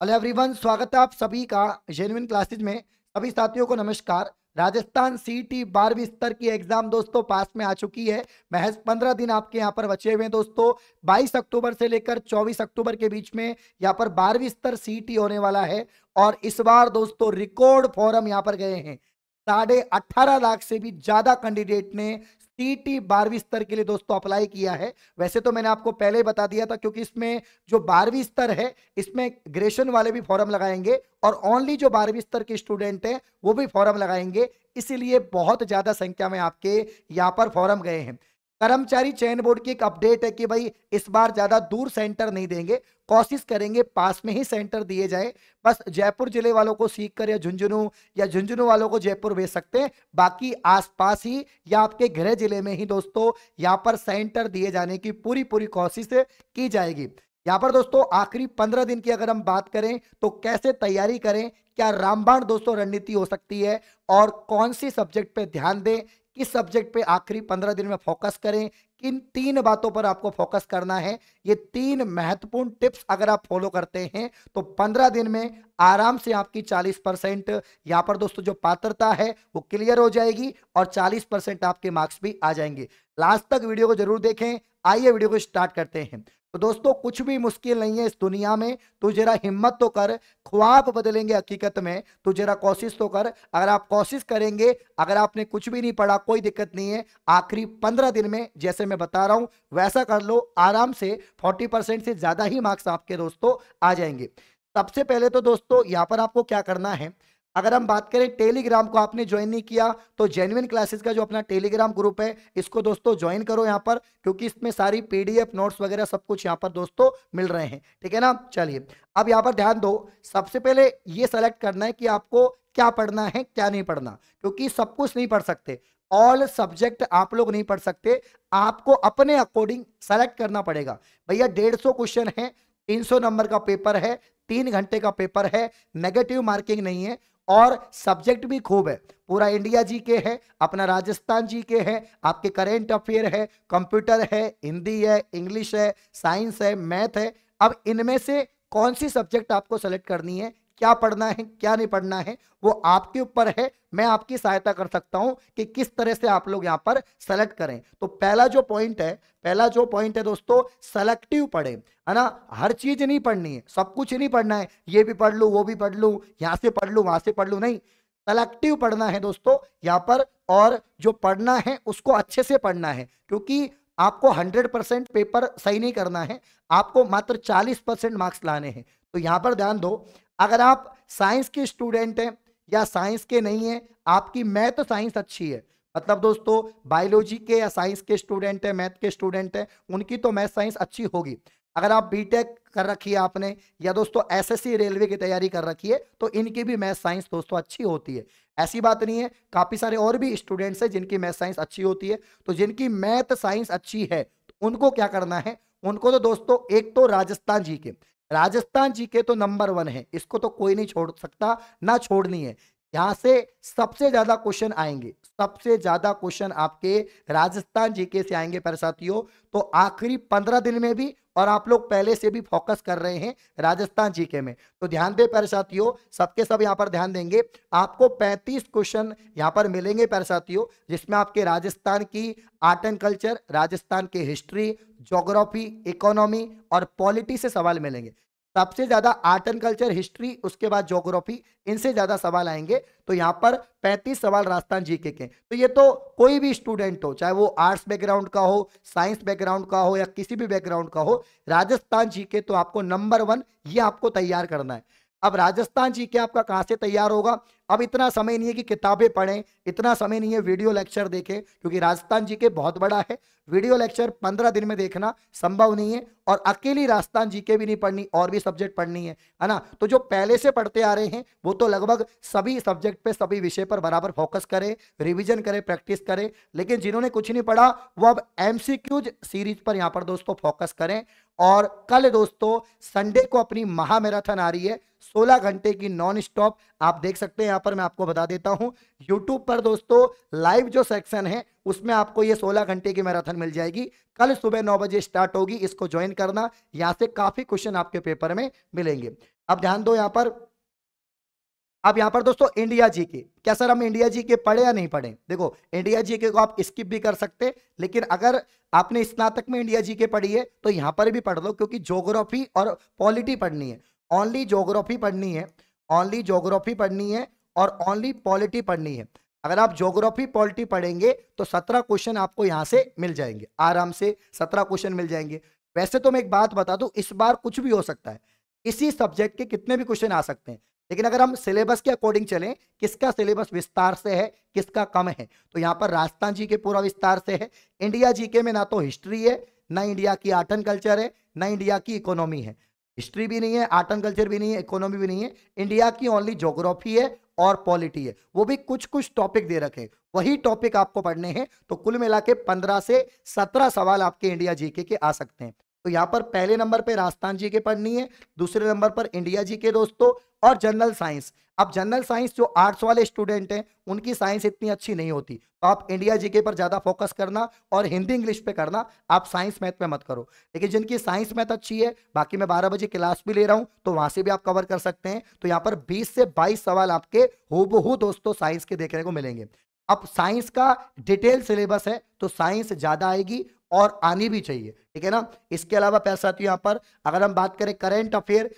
Hello everyone, स्वागत है आप सभी का जेन्युइन क्लासेज में। सभी साथियों को नमस्कार। राजस्थान सीटी 12वीं स्तर की एग्जाम दोस्तों पास में आ चुकी है। महज 15 दिन आपके यहाँ पर बचे हुए हैं दोस्तों। 22 अक्टूबर से लेकर 24 अक्टूबर के बीच में यहाँ पर 12वीं स्तर सीटी होने वाला है। और इस बार दोस्तों रिकॉर्ड फॉर्म यहाँ पर गए हैं। 18.5 लाख से भी ज्यादा कैंडिडेट ने सीटी 12वीं स्तर के लिए दोस्तों अप्लाई किया है। वैसे तो मैंने आपको पहले ही बता दिया था, क्योंकि इसमें जो 12वीं स्तर है इसमें ग्रेजुएशन वाले भी फॉर्म लगाएंगे और ओनली जो 12वीं स्तर के स्टूडेंट हैं वो भी फॉर्म लगाएंगे। इसीलिए बहुत ज्यादा संख्या में आपके यहाँ पर फॉर्म गए हैं। कर्मचारी चयन बोर्ड की एक अपडेट है कि भाई इस बार ज्यादा दूर सेंटर नहीं देंगे, कोशिश करेंगे पास में ही सेंटर दिए जाए। बस जयपुर जिले वालों को सीकर या झुंझुनू वालों को जयपुर भेज सकते हैं। बाकी आसपास ही या आपके गृह जिले में ही दोस्तों यहाँ पर सेंटर दिए जाने की पूरी पूरी कोशिश की जाएगी। यहाँ पर दोस्तों आखिरी 15 दिन की अगर हम बात करें तो कैसे तैयारी करें, क्या रामबाण दोस्तों रणनीति हो सकती है और कौन सी सब्जेक्ट पे ध्यान दें, किस सब्जेक्ट पे आखिरी 15 दिन में फोकस करें, किन 3 बातों पर आपको फोकस करना है। ये 3 महत्वपूर्ण टिप्स अगर आप फॉलो करते हैं तो 15 दिन में आराम से आपकी 40% यहाँ पर दोस्तों जो पात्रता है वो क्लियर हो जाएगी और 40% आपके मार्क्स भी आ जाएंगे। लास्ट तक वीडियो को जरूर देखें। आइए वीडियो को स्टार्ट करते हैं। तो दोस्तों कुछ भी मुश्किल नहीं है इस दुनिया में। तू जरा हिम्मत तो कर, ख्वाब बदलेंगे हकीकत में। तू जरा कोशिश तो कर। अगर आप कोशिश करेंगे, अगर आपने कुछ भी नहीं पढ़ा कोई दिक्कत नहीं है। आखिरी 15 दिन में जैसे मैं बता रहा हूं वैसा कर लो, आराम से 40% से ज्यादा ही मार्क्स आपके दोस्तों आ जाएंगे। सबसे पहले तो दोस्तों यहां पर आपको क्या करना है, अगर हम बात करें टेलीग्राम को आपने ज्वाइन नहीं किया तो जेन्युइन क्लासेस का जो अपना टेलीग्राम ग्रुप है इसको दोस्तों ज्वाइन करो यहाँ पर, क्योंकि इसमें सारी पीडीएफ नोट्स वगैरह सब कुछ यहाँ पर दोस्तों मिल रहे हैं। ठीक है ना। चलिए अब यहाँ पर ध्यान दो। सबसे पहले ये सेलेक्ट करना है कि आपको क्या पढ़ना है क्या नहीं पढ़ना, क्योंकि सब कुछ नहीं पढ़ सकते। ऑल सब्जेक्ट आप लोग नहीं पढ़ सकते। आपको अपने अकॉर्डिंग सेलेक्ट करना पड़ेगा। भैया 150 क्वेश्चन है, 300 नंबर का पेपर है, 3 घंटे का पेपर है, नेगेटिव मार्किंग नहीं है और सब्जेक्ट भी खूब है। पूरा इंडिया जी के है, अपना राजस्थान जी के है, आपके करेंट अफेयर है, कंप्यूटर है, हिंदी है, इंग्लिश है, साइंस है, मैथ है। अब इनमें से कौन सी सब्जेक्ट आपको सेलेक्ट करनी है, क्या पढ़ना है क्या नहीं पढ़ना है वो आपके ऊपर है। मैं आपकी सहायता कर सकता हूं कि किस तरह से आप लोग यहां पर सेलेक्ट करें। तो पहला जो पॉइंट है दोस्तों, सेलेक्टिव पढ़े, है ना। हर चीज नहीं पढ़नी है, सब कुछ नहीं पढ़ना है, ये भी पढ़ लूं वो भी पढ़ लूं, यहां से पढ़ लूं वहां से पढ़ लूं, नहीं। सेलेक्टिव पढ़ना है दोस्तों यहां पर। और जो पढ़ना है उसको अच्छे से पढ़ना है, क्योंकि आपको 100% पेपर सही नहीं करना है, आपको मात्र 40% मार्क्स लाने हैं। तो यहां पर ध्यान दो। अगर आप साइंस के स्टूडेंट हैं या साइंस के नहीं है, आपकी मैथ साइंस अच्छी है, मतलब दोस्तों बायोलॉजी के या साइंस के स्टूडेंट है, मैथ के स्टूडेंट है, उनकी तो मैथ साइंस अच्छी होगी। अगर आप बीटेक कर रखी है आपने या दोस्तों एसएससी रेलवे की तैयारी कर रखी है तो इनकी भी मैथ साइंस दोस्तों अच्छी होती है। ऐसी बात नहीं है, काफी सारे और भी स्टूडेंट्स हैं जिनकी मैथ साइंस अच्छी होती है। तो जिनकी मैथ साइंस अच्छी है तो उनको क्या करना है, उनको तो दोस्तों एक तो राजस्थान जीके तो नंबर 1 है, इसको तो कोई नहीं छोड़ सकता, ना छोड़नी है। यहां से सबसे ज्यादा क्वेश्चन आएंगे, सबसे ज्यादा क्वेश्चन आपके राजस्थान जीके से आएंगे पर साथियों। तो आखिरी 15 दिन में भी, और आप लोग पहले से भी फोकस कर रहे हैं राजस्थान जीके में, तो ध्यान दे पर साथियों, सबके सब यहां पर ध्यान देंगे। आपको 35 क्वेश्चन यहां पर मिलेंगे पर साथियों, जिसमें आपके राजस्थान की आर्ट एंड कल्चर, राजस्थान की हिस्ट्री, ज्योग्राफी, इकोनॉमी और पॉलिटी से सवाल मिलेंगे। सबसे ज्यादा आर्ट एंड कल्चर, हिस्ट्री, उसके बाद ज्योग्राफी, इनसे ज्यादा सवाल आएंगे। तो यहां पर 35 सवाल राजस्थान जीके के। तो ये तो कोई भी स्टूडेंट हो, चाहे वो आर्ट्स बैकग्राउंड का हो, साइंस बैकग्राउंड का हो या किसी भी बैकग्राउंड का हो, राजस्थान जीके तो आपको नंबर 1 ये आपको तैयार करना है। अब राजस्थान जीके आपका कहां से तैयार होगा, अब इतना समय नहीं है कि किताबें पढ़ें, इतना समय नहीं है वीडियो लेक्चर देखें, क्योंकि राजस्थान जीके बहुत बड़ा है। वीडियो लेक्चर 15 दिन में देखना संभव नहीं है, और अकेली राजस्थान जीके भी नहीं पढ़नी, और भी सब्जेक्ट पढ़नी है ना। तो जो पहले से पढ़ते आ रहे हैं वो तो लगभग सभी सब्जेक्ट पे, सभी विषय पर बराबर फोकस करें, रिवीजन करें, प्रैक्टिस करें। लेकिन जिन्होंने कुछ नहीं पढ़ा वो अब एमसीक्यूज सीरीज पर यहां पर दोस्तों फोकस करें। और कल दोस्तों संडे को अपनी महा मैराथन आ रही है, 16 घंटे की नॉन स्टॉप। आप देख सकते हैं, यहां पर मैं आपको बता देता हूं यूट्यूब पर दोस्तों लाइव जो सेक्शन है उसमें आपको ये 16 घंटे की मैराथन मिल जाएगी। कल सुबह 9 बजे स्टार्ट होगी, इसको ज्वाइन करना। यहां से काफी क्वेश्चन आपके पेपर में मिलेंगे। अब ध्यान दो यहां पर, अब यहां पर दोस्तों इंडिया जीके, क्या सर हम इंडिया जीके पढ़े या नहीं पढ़े? देखो इंडिया जीके को आप स्किप भी कर सकते, लेकिन अगर आपने स्नातक में इंडिया जीके पढ़ी है तो यहां पर भी पढ़ लो, क्योंकि ज्योग्राफी और पॉलिटी पढ़नी है। ओनली ज्योग्राफी पढ़नी है, ओनली ज्योग्राफी पढ़नी है और ओनली पॉलिटी पढ़नी है। अगर आप ज्योग्राफी पॉलिटी पढ़ेंगे तो 17 क्वेश्चन आपको यहां से मिल जाएंगे, आराम से 17 क्वेश्चन मिल जाएंगे। वैसे तो मैं एक बात बता दूं, इस बार कुछ भी हो सकता है, इसी सब्जेक्ट के कितने भी क्वेश्चन आ सकते हैं, लेकिन अगर हम सिलेबस के अकॉर्डिंग चलें, किसका सिलेबस विस्तार से है किसका कम है, तो यहां पर राजस्थान जी के पूरा विस्तार से है। इंडिया जी के में ना तो हिस्ट्री है, ना इंडिया की आर्ट एंड कल्चर है, ना इंडिया की इकोनॉमी है। हिस्ट्री भी नहीं है, आर्ट एंड कल्चर भी नहीं है, इकोनॉमी भी नहीं है। इंडिया की ओनली ज्योग्राफी है और पॉलिटी है, वो भी कुछ कुछ टॉपिक दे रखे हैं, वही टॉपिक आपको पढ़ने हैं। तो कुल मिला के 15 से 17 सवाल आपके इंडिया जीके के आ सकते हैं। तो यहां पर पहले नंबर पे राजस्थान जी के पढ़नी है, दूसरे नंबर पर इंडिया जी के दोस्तों, और जनरल साइंस। अब जनरल साइंस जो आर्ट्स वाले स्टूडेंट हैं उनकी साइंस इतनी अच्छी नहीं होती, तो आप इंडिया जीके पर ज्यादा फोकस करना और हिंदी इंग्लिश पे करना, आप साइंस मैथ में मत करो। लेकिन जिनकी साइंस मैथ अच्छी है, बाकी मैं 12 बजे क्लास भी ले रहा हूं, तो वहां से भी आप कवर कर सकते हैं। तो यहाँ पर 20 से 22 सवाल आपके हूबहू दोस्तों साइंस के देखने को मिलेंगे। अब साइंस का डिटेल सिलेबस है तो साइंस ज्यादा आएगी और आनी भी चाहिए, ठीक है ना। इसके अलावा पैसा साथियों यहाँ पर अगर हम बात करें करंट अफेयर,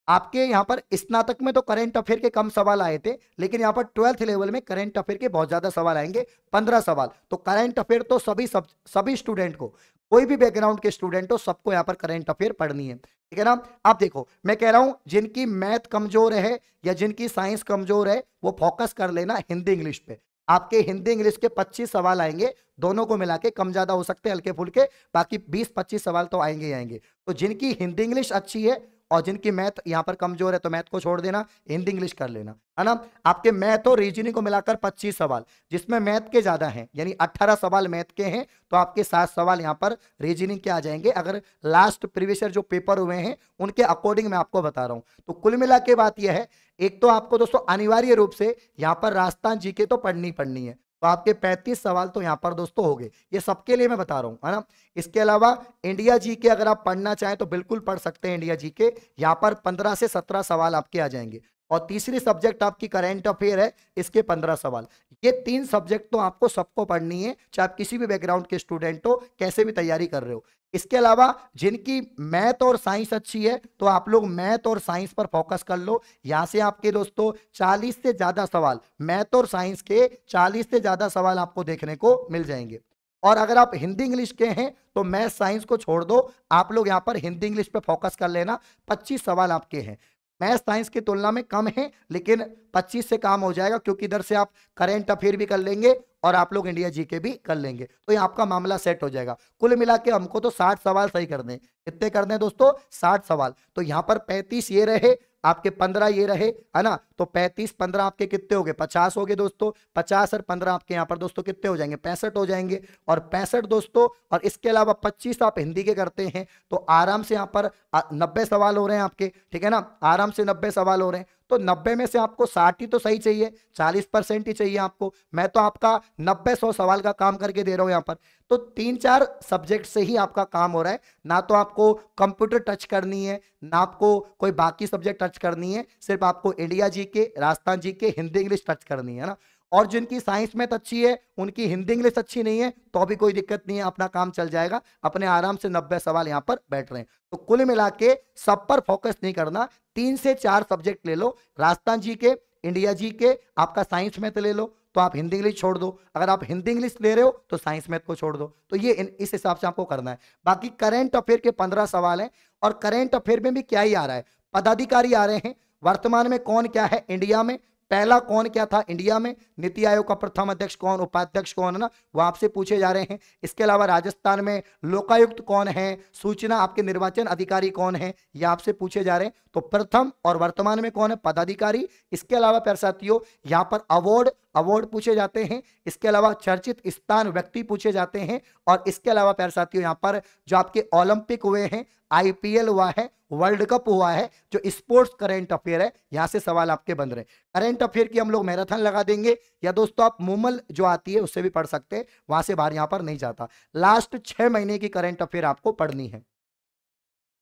आपके यहाँ पर स्नातक में तो करंट अफेयर के कम सवाल आए थे, लेकिन यहाँ पर 12th लेवल में करंट अफेयर के बहुत ज्यादा सवाल आएंगे, 15 सवाल। तो करंट अफेयर तो सभी स्टूडेंट को, कोई भी बैकग्राउंड के स्टूडेंट हो, सबको यहाँ पर करंट अफेयर पढ़नी है, ठीक है ना। आप देखो मैं कह रहा हूं जिनकी मैथ कमजोर है या जिनकी साइंस कमजोर है वो फोकस कर लेना हिंदी इंग्लिश पे। आपके हिंदी इंग्लिश के 25 सवाल आएंगे, दोनों को मिला के, कम ज्यादा हो सकते हैं हल्के फुल्के, बाकी 20-25 सवाल तो आएंगे ही आएंगे। तो जिनकी हिंदी इंग्लिश अच्छी है और जिनकी मैथ यहाँ पर कमजोर है तो मैथ को छोड़ देना, हिंदी इंग्लिश कर लेना, है ना। आपके मैथ और रीजनिंग को मिलाकर 25 सवाल, जिसमें मैथ के ज्यादा हैं, यानी 18 सवाल मैथ के हैं, तो आपके 7 सवाल यहाँ पर रीजनिंग के आ जाएंगे, अगर लास्ट प्रीवियस ईयर जो पेपर हुए हैं उनके अकॉर्डिंग मैं आपको बता रहा हूं। तो कुल मिला के बात यह है, एक तो आपको दोस्तों अनिवार्य रूप से यहाँ पर राजस्थान जीके तो पढ़नी है, तो आपके 35 सवाल तो यहाँ पर दोस्तों हो गए, ये सबके लिए मैं बता रहा हूं, है ना। इसके अलावा इंडिया जीके अगर आप पढ़ना चाहें तो बिल्कुल पढ़ सकते हैं इंडिया जीके, यहाँ पर 15 से 17 सवाल आपके आ जाएंगे। और तीसरी सब्जेक्ट आपकी करंट अफेयर है, इसके 15 सवाल। ये 3 सब्जेक्ट तो आपको सबको पढ़नी है, चाहे आप किसी भी बैकग्राउंड के स्टूडेंट हो, कैसे भी तैयारी कर रहे हो। इसके अलावा जिनकी मैथ और साइंस अच्छी है तो आप लोग मैथ और साइंस पर फोकस कर लो। यहां से आपके दोस्तों 40 से ज्यादा सवाल, मैथ और साइंस के 40 से ज्यादा सवाल आपको देखने को मिल जाएंगे। और अगर आप हिंदी इंग्लिश के हैं तो मैथ साइंस को छोड़ दो, आप लोग यहां पर हिंदी इंग्लिश पे फोकस कर लेना। 25 सवाल आपके हैं, मैथ साइंस की तुलना में कम है, लेकिन 25 से काम हो जाएगा, क्योंकि इधर से आप करंट अफेयर भी कर लेंगे और आप लोग इंडिया जीके भी कर लेंगे, तो ये आपका मामला सेट हो जाएगा। कुल मिला के हमको तो 60 सवाल सही करने, कितने करने हैं दोस्तों? 60 सवाल। तो यहाँ पर 35 ये रहे, आपके 15 ये रहे, है ना। तो 35-15 आपके कितने हो गए? 50 हो गए दोस्तों। 50 और 15 आपके यहाँ पर दोस्तों कितने हो जाएंगे? 65 हो जाएंगे। और 65 दोस्तों, और इसके अलावा 25 आप हिंदी के करते हैं तो आराम से यहाँ पर 90 सवाल हो रहे हैं आपके, ठीक है ना। आराम से 90 सवाल हो रहे हैं, तो 90 में से आपको 60 ही तो सही चाहिए, 40% ही चाहिए आपको। मैं तो आपका 90-100 सवाल का काम करके दे रहा हूं यहाँ पर। तो 3-4 सब्जेक्ट से ही आपका काम हो रहा है, ना तो आपको कंप्यूटर टच करनी है, ना आपको कोई बाकी सब्जेक्ट टच करनी है, सिर्फ आपको India GK, Rajasthan GK, Hindi English touch करनी है ना। और जिनकी साइंस मैथ अच्छी है, उनकी हिंदी इंग्लिश अच्छी नहीं है, तो अभी कोई दिक्कत नहीं है, अपना काम चल जाएगा, अपने आराम से 90 सवाल यहाँ पर बैठ रहे हैं। तो कुल मिला के सब पर फोकस नहीं करना, 3 से 4 सब्जेक्ट ले लो, राजस्थान जीके, इंडिया जीके, आपका साइंस मैथ ले लो, तो आप हिंदी इंग्लिश छोड़ दो। अगर आप हिंदी इंग्लिश ले रहे हो तो साइंस मैथ को छोड़ दो। तो ये इस हिसाब से आपको करना है। बाकी करंट अफेयर के 15 सवाल हैं, और करंट अफेयर में भी क्या ही आ रहा है, पदाधिकारी आ रहे हैं। वर्तमान में कौन क्या है इंडिया में, पहला कौन क्या था इंडिया में, नीति आयोग का प्रथम अध्यक्ष कौन, उपाध्यक्ष कौन, है ना, वो आपसे पूछे जा रहे हैं। इसके अलावा राजस्थान में लोकायुक्त कौन है, सूचना आपके निर्वाचन अधिकारी कौन है, ये आपसे पूछे जा रहे हैं। तो प्रथम और वर्तमान में कौन है, पदाधिकारी। इसके अलावा प्यारे साथियों यहाँ पर अवार्ड पूछे जाते हैं। इसके अलावा चर्चित स्थान व्यक्ति पूछे जाते हैं। और इसके अलावा प्यारे साथियों यहाँ पर जो आपके ओलंपिक हुए हैं, IPL हुआ है, वर्ल्ड कप हुआ है, जो स्पोर्ट्स करंट अफेयर है, यहां से सवाल आपके बन रहे हैं। करंट अफेयर की हम लोग मैराथन लगा देंगे, या दोस्तों आप मूमल जो आती है उससे भी पढ़ सकते हैं, वहां से बाहर यहां पर नहीं जाता। लास्ट 6 महीने की करंट अफेयर आपको पढ़नी है।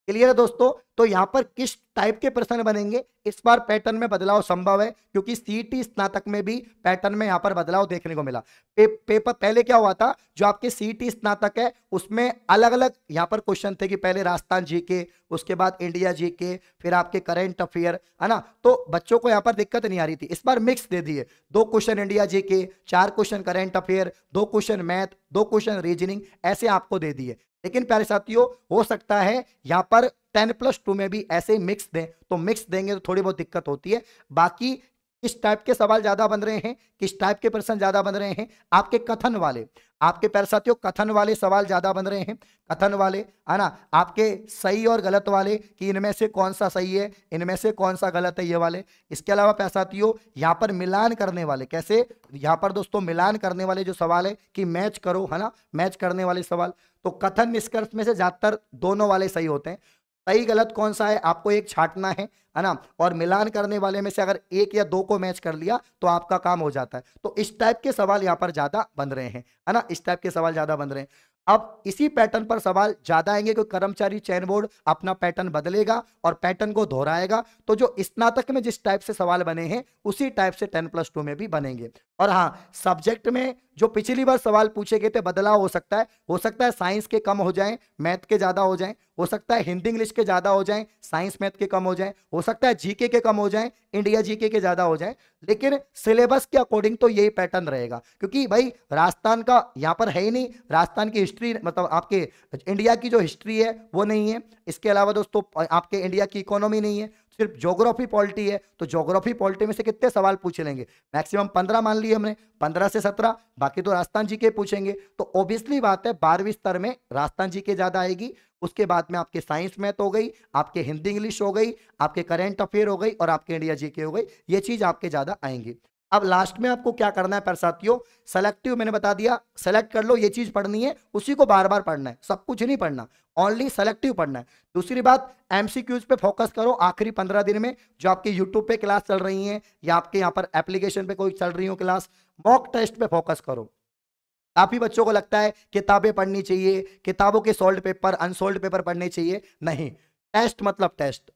क्लियर है दोस्तों? तो यहां पर किस टाइप के प्रश्न बनेंगे, इस बार पैटर्न में बदलाव संभव है, क्योंकि सीईटी स्नातक में भी पैटर्न में यहां पर बदलाव देखने को मिला। पेपर पहले क्या हुआ था, जो आपके सीईटी स्नातक है उसमें अलग अलग यहां पर क्वेश्चन थे कि पहले राजस्थान जीके, उसके बाद इंडिया जीके, फिर आपके करंट अफेयर, है ना। तो बच्चों को यहां पर दिक्कत नहीं आ रही थी। इस बार मिक्स दे दिए, 2 question India GK, 4 question current affair, 2 question math, 2 question reasoning, ऐसे आपको दे दिए। लेकिन प्यारे साथियों, हो सकता है यहां पर 10+2 में भी ऐसे मिक्स दें, तो मिक्स देंगे तो थोड़ी बहुत दिक्कत होती है। बाकी किस टाइप के सवाल ज्यादा बन रहे हैं, किस टाइप के प्रश्न ज्यादा बन रहे हैं, आपके कथन वाले, आपके प्यारे साथियों कथन वाले सवाल ज्यादा बन रहे हैं। कथन वाले, है ना, आपके सही और गलत वाले, कि इनमें से कौन सा सही है, इनमें से कौन सा गलत है, ये वाले। इसके अलावा प्यारे साथियों यहां पर मिलान करने वाले, कैसे, यहां पर दोस्तों मिलान करने वाले जो सवाल है कि मैच करो, है ना, मैच करने वाले सवाल। तो कथन निष्कर्ष में से ज्यादातर दोनों वाले सही होते हैं। सही गलत कौन सा है आपको एक छांटना है ना, और मिलान करने वाले में से अगर 1 या 2 को मैच कर लिया तो आपका काम हो जाता है। तो इस टाइप के सवाल यहां पर ज्यादा बन रहे हैं, है ना, इस टाइप के सवाल ज्यादा बन रहे हैं। अब इसी पैटर्न पर सवाल ज्यादा आएंगे, क्योंकि कर्मचारी चयन बोर्ड अपना पैटर्न बदलेगा और पैटर्न को दोहराएगा। तो जो स्नातक में जिस टाइप से सवाल बने हैं उसी टाइप से 10+2 में भी बनेंगे। और हाँ, सब्जेक्ट में जो पिछली बार सवाल पूछे गए थे बदलाव हो सकता है। हो सकता है साइंस के कम हो जाएं, मैथ के ज्यादा हो जाएं, हो सकता है हिंदी इंग्लिश के ज्यादा हो जाएं, साइंस मैथ के कम हो जाएं, हो सकता है जीके के कम हो जाएं, इंडिया जीके के ज्यादा हो जाएं। लेकिन सिलेबस के अकॉर्डिंग तो यही पैटर्न रहेगा, क्योंकि भाई राजस्थान का यहां पर है ही नहीं, राजस्थान की हिस्ट्री, मतलब आपके इंडिया की जो हिस्ट्री है वो नहीं है। इसके अलावा दोस्तों आपके इंडिया की इकोनॉमी नहीं है, सिर्फ ज्योग्राफी पॉलिटी है। तो ज्योग्राफी पॉलिटी में से कितने सवाल पूछे लेंगे, मैक्सिमम 15 मान लिए हमने, 15 से 17, बाकी तो राजस्थान जी के पूछेंगे। तो ऑब्वियसली बात है 12वीं स्तर में राजस्थान जी के ज्यादा आएगी, उसके बाद में आपके साइंस मैथ हो गई, आपके हिंदी इंग्लिश हो गई, आपके करंट अफेयर हो गई, और आपके इंडिया जीके हो गई। ये चीज आपके ज्यादा आएंगी। अब लास्ट में आपको क्या करना है पर साथियों, सेलेक्टिव मैंने बता दिया, सेलेक्ट कर लो, ये चीज पढ़नी है, उसी को बार बार पढ़ना है, सब कुछ नहीं पढ़ना, ओनली सेलेक्टिव पढ़ना है। दूसरी बात, एमसीक्यूज पे फोकस करो आखिरी 15 दिन में, जो आपके यूट्यूब पे क्लास चल रही है या आपके यहाँ पर एप्लीकेशन पे कोई चल रही हो क्लास, मॉक टेस्ट पे फोकस करो। काफी बच्चों को लगता है किताबें पढ़नी चाहिए, किताबों के सोल्ड पेपर अनसोल्ड पेपर पढ़ने चाहिए, नहीं, टेस्ट मतलब टेस्ट।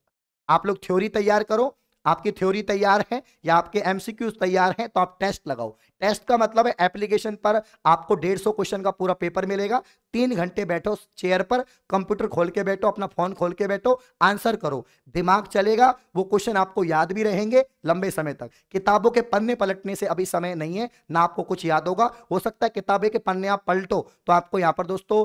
आप लोग थ्योरी तैयार करो, आपकी थ्योरी तैयार है या आपके एमसीक्यूज तैयार हैं, तो आप टेस्ट लगाओ। टेस्ट का मतलब है एप्लीकेशन पर आपको 150 क्वेश्चन का पूरा पेपर मिलेगा, 3 घंटे बैठो चेयर पर, कंप्यूटर खोल के बैठो, अपना फोन खोल के बैठो, आंसर करो, दिमाग चलेगा, वो क्वेश्चन आपको याद भी रहेंगे लंबे समय तक। किताबों के पन्ने पलटने से अभी समय नहीं है, ना आपको कुछ याद होगा। हो सकता है किताबें के पन्ने आप पलटो तो आपको यहाँ पर दोस्तों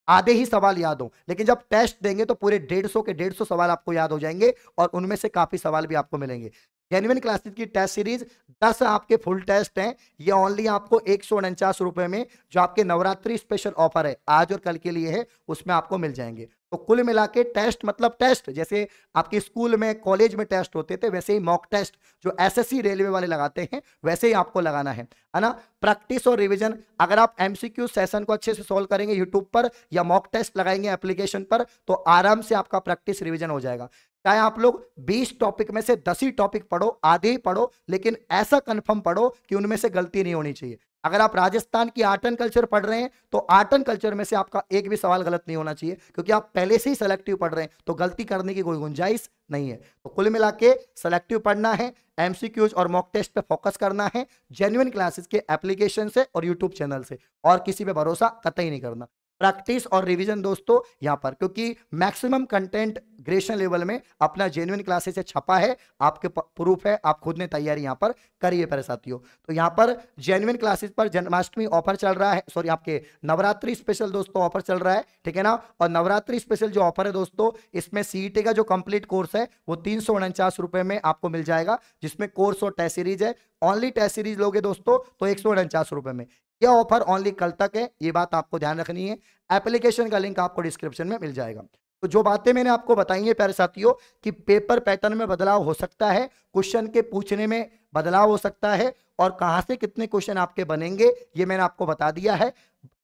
आधे ही सवाल याद हो, लेकिन जब टेस्ट देंगे तो पूरे 150 के 150 सवाल आपको याद हो जाएंगे, और उनमें से काफी सवाल भी आपको मिलेंगे। जेन्युइन क्लासेस की टेस्ट सीरीज 10 आपके फुल टेस्ट हैं, ये ओनली आपको 149 रुपए में, जो आपके नवरात्रि स्पेशल ऑफर है आज और कल के लिए है, उसमें आपको मिल जाएंगे। तो कुल मिला के टेस्ट मतलब टेस्ट, जैसे आपके स्कूल में कॉलेज में टेस्ट होते थे, वैसे ही मॉक टेस्ट जो एसएससी रेलवे वाले लगाते हैं वैसे ही आपको लगाना है ना। प्रैक्टिस और रिवीजन, अगर आप एमसीक्यू सेशन को अच्छे से सॉल्व करेंगे यूट्यूब पर या मॉक टेस्ट लगाएंगे एप्लीकेशन पर, तो आराम से आपका प्रैक्टिस रिवीजन हो जाएगा। चाहे आप लोग 20 टॉपिक में से 10 ही टॉपिक पढ़ो, आधे ही पढ़ो, लेकिन ऐसा कंफर्म पढ़ो कि उनमें से गलती नहीं होनी चाहिए। अगर आप राजस्थान की आर्ट एंड कल्चर पढ़ रहे हैं तो आर्ट एंड कल्चर में से आपका एक भी सवाल गलत नहीं होना चाहिए, क्योंकि आप पहले से ही सेलेक्टिव पढ़ रहे हैं, तो गलती करने की कोई गुंजाइश नहीं है। तो कुल मिला के सेलेक्टिव पढ़ना है, एमसीक्यूज और मॉक टेस्ट पे फोकस करना है, जेन्युइन क्लासेस के एप्लीकेशन से और यूट्यूब चैनल से, और किसी पे भरोसा कतई नहीं करना। प्रैक्टिस और रिवीजन दोस्तों यहाँ पर, क्योंकि मैक्सिमम कंटेंट ग्रेजुएशन लेवल में अपना जेन्युइन क्लासेस से छपा है, आपके प्रूफ है, आप खुद ने तैयारी यहाँ पर करिए प्यारे साथियों। तो यहाँ पर जेन्युइन क्लासेस पर जन्माष्टमी ऑफर चल रहा है, सॉरी आपके नवरात्रि स्पेशल दोस्तों ऑफर चल रहा है, ठीक है ना। और नवरात्रि स्पेशल जो ऑफर है दोस्तों, इसमें सीईटी का जो कंप्लीट कोर्स है वो 349 रुपए में आपको मिल जाएगा, जिसमें कोर्स और टेस्ट सीरीज है। ओनली टेस्ट सीरीज लोगे दोस्तों तो 149 रुपए में। यह ऑफर ओनली कल तक है, ये बात आपको ध्यान रखनी है। एप्लीकेशन का लिंक आपको डिस्क्रिप्शन में मिल जाएगा। तो जो बातें मैंने आपको बताई है प्यारे साथियों, कि पेपर पैटर्न में बदलाव हो सकता है, क्वेश्चन के पूछने में बदलाव हो सकता है, और कहां से कितने क्वेश्चन आपके बनेंगे ये मैंने आपको बता दिया है।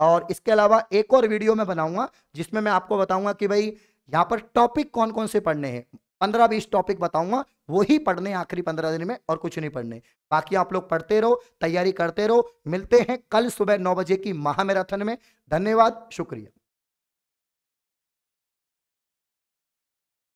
और इसके अलावा एक और वीडियो में बनाऊंगा जिसमें मैं आपको बताऊंगा कि भाई यहाँ पर टॉपिक कौन कौन से पढ़ने हैं, 15-20 टॉपिक बताऊंगा, वही पढ़ने आखिरी 15 दिन में, और कुछ नहीं पढ़ने। बाकी आप लोग पढ़ते रहो, तैयारी करते रहो। मिलते हैं कल सुबह 9 बजे की महामैराथन में। धन्यवाद, शुक्रिया।